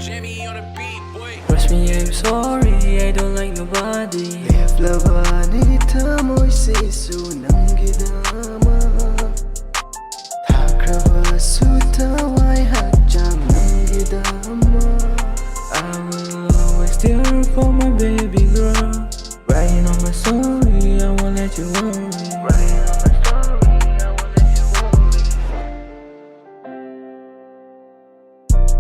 Jimmy on the beat, boy. Trust me, I'm sorry, I don't like nobody. Leflabani thamoisisu nangidama Thakravasu thawai hacham nangidama I will always there for my baby girl. Writing on my story, I won't let you worry.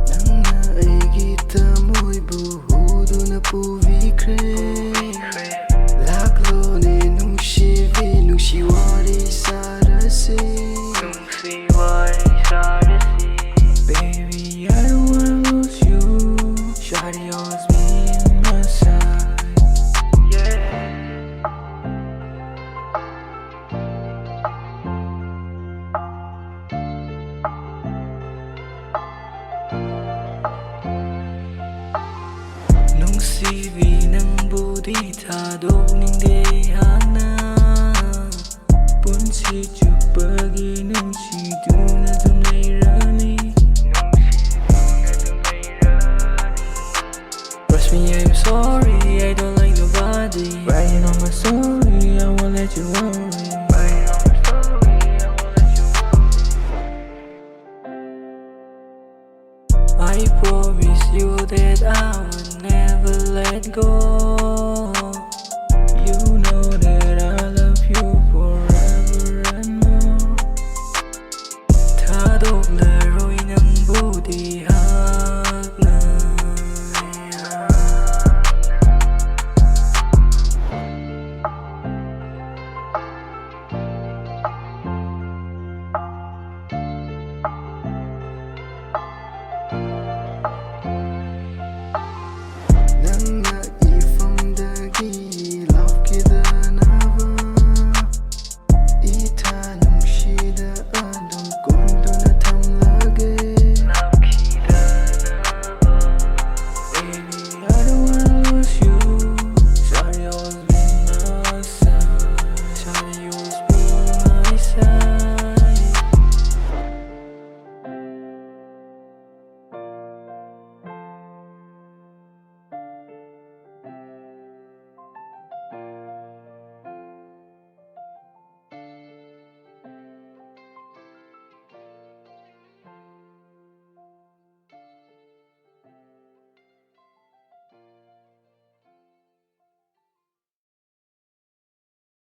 Nangna aigi thamoibu huduna puvikre Laklone nungsivi nungsiwari sarasi Baby, I don't wanna lose you. Shawty always be in my side. Nungsivi nangbuti thadokningde hana Punsi chupagi nungsiduna dum leirani. Trust me, I'm sorry, I don't like nobody. Writing on my story, I won't let you worry. I promise you that I will never let go.